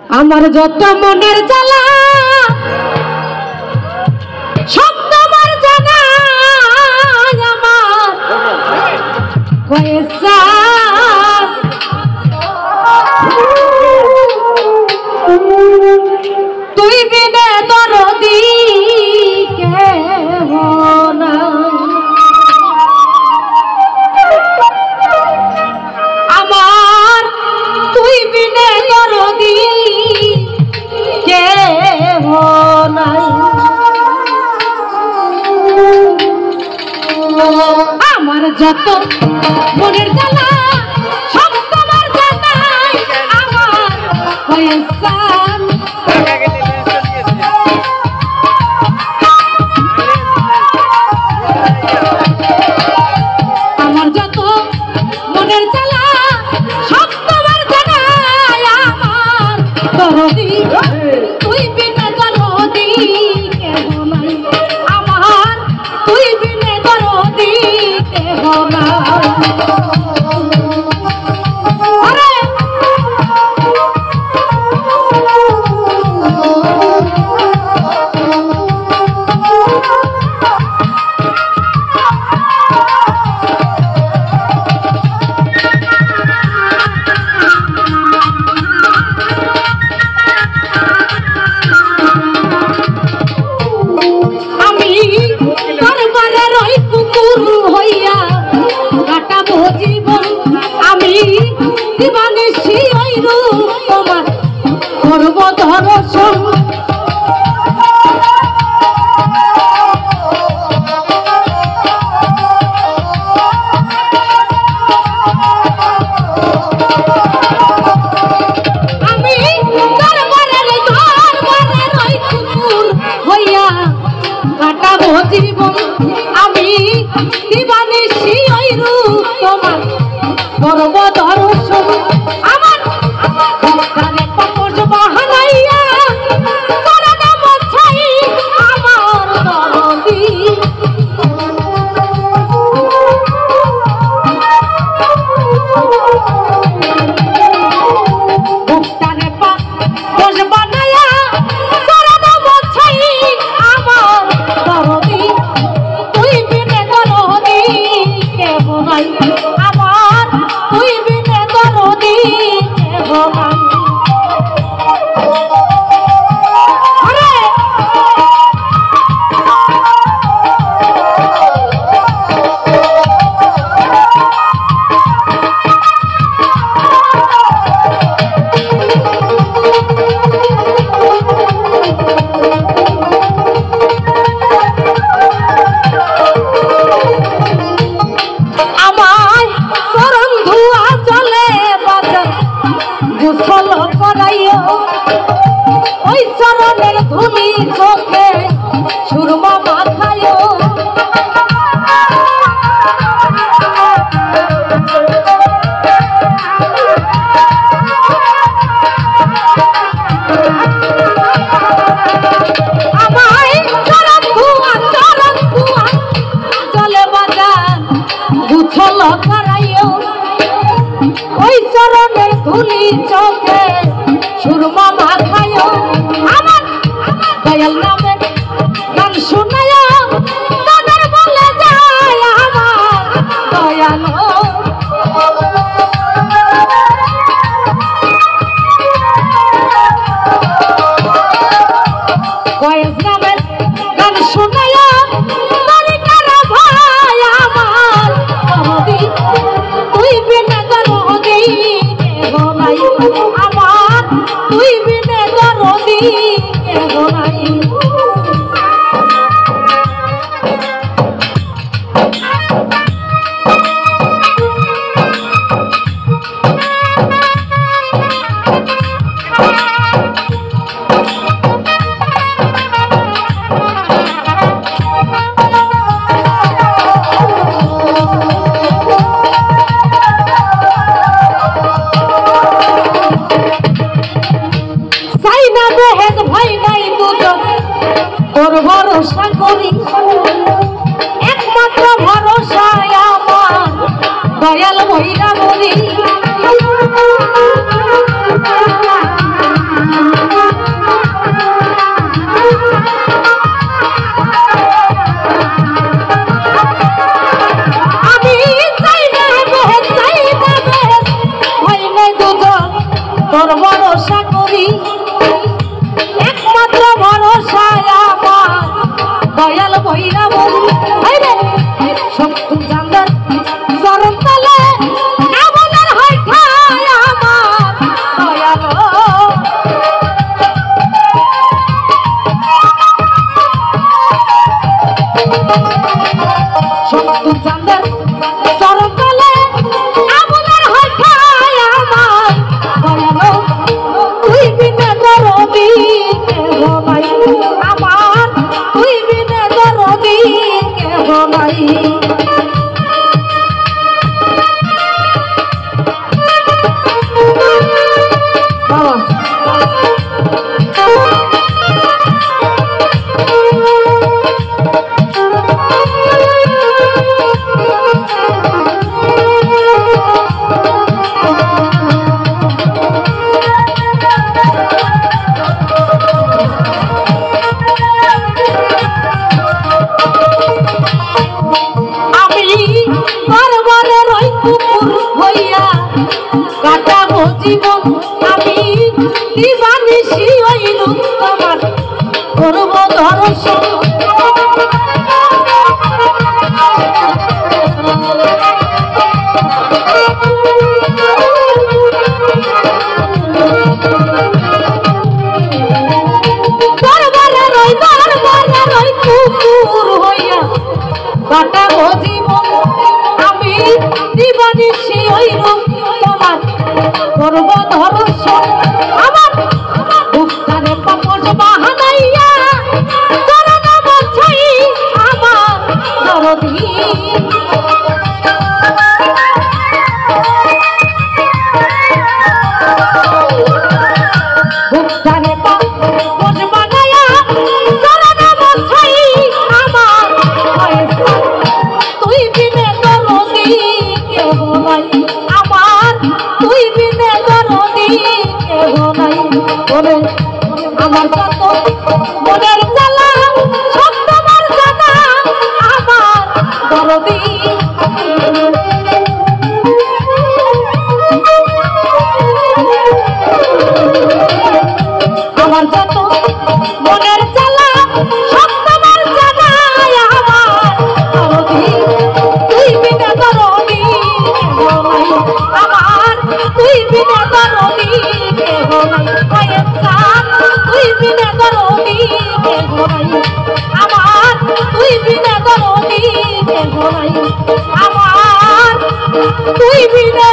আমার যত মনের জ্বালা সব তোমার জানা আমার কয়েসা তুই বিনে দরদি কেহ না আমার তুই বিনে দরদি কেহ নাই আমার যত মনের জ্বালা সব তোমার জানাই আমার কয়েসা তুই বিনে দরদি কেহ নাই আমার তুই বিনে দরদি কেহ নাই দিবানিশি ওই রূপ তোমার করব দর্শন আমি দরবারের ওই কুকুর হইয়া কাটাবো জীবন আমি দিবানিশি ওই রূপ তোমার করব দর্শন আমার কানে পকড় বাহানাইয়া চরণ মছাই আমার দরদি কানে পকড় বানাইয়া চরণ মছাই আমার দরদি তুই বিনে দরদি কেহ নাই আমার তুই বিনে দরদি কেহ নাই গোসল করাইও ওই চরণের ধুলি চোখে সুরমা মাথায়ও আমায় চরণ ধুয়া জলে বাজান গোসল করাইও ওই চরণের ধুলি চোখে সুরমা মাথায়ও আমার দয়াল নামে গান শুনায়ও তাদের বলে যায় আমার দয়াল কয়েস নামে গান শুনায়ও তরিকার ভাই আমার দরদি তুই বিনে দরদি কেহ নাই আমার তুই বিনে দরদি কেহ নাই তোর ভরসা করি একমাত্র ভরসায় আমার দয়াল ভৈরা বলি ভরসা করি একমাত্র ভরসা আমার দয়াল বইরা বলি শক্তি জানদার চরণ তলে এমনের হয় ঠাই আমার দয়াল শক্তি জানদার চরণ তলে এমনের হয় ঠাই আমার দয়াল তুই বিনে দরদি কেহ নাই আমার তুই বিনে দরদি কেহ নাই জীবন আমি দিবানিশি হইল তোমার করব দর্শন কুকুর হইয়া কাটাবো জীবন আমি দিবানিশি হইল তোমার করব দর্শন আমার বুকটারে পাপস বাহানাইয়া চরণ বছাই আমার দরদি বুকটারে পাপস বানাইয়া চরণ বছাই আমার তুই বিনে দরদি কেহ নাই আমার তুই বিনে দরদি কেহ নাই বলে আমার কত মনের জ্বালা সব তোমার জানা আমার দরদি আমার যত মনের জ্বালা সব তোমার জানা আমার দরদি তুই বিনে দরদি কেহ নাই আমার তুই বিনে দরদি কেহ নাই তুই বিনে দরদি কেহ নাই আমার তুই বিনে দরদি কেহ নাই আমার তুই বিনে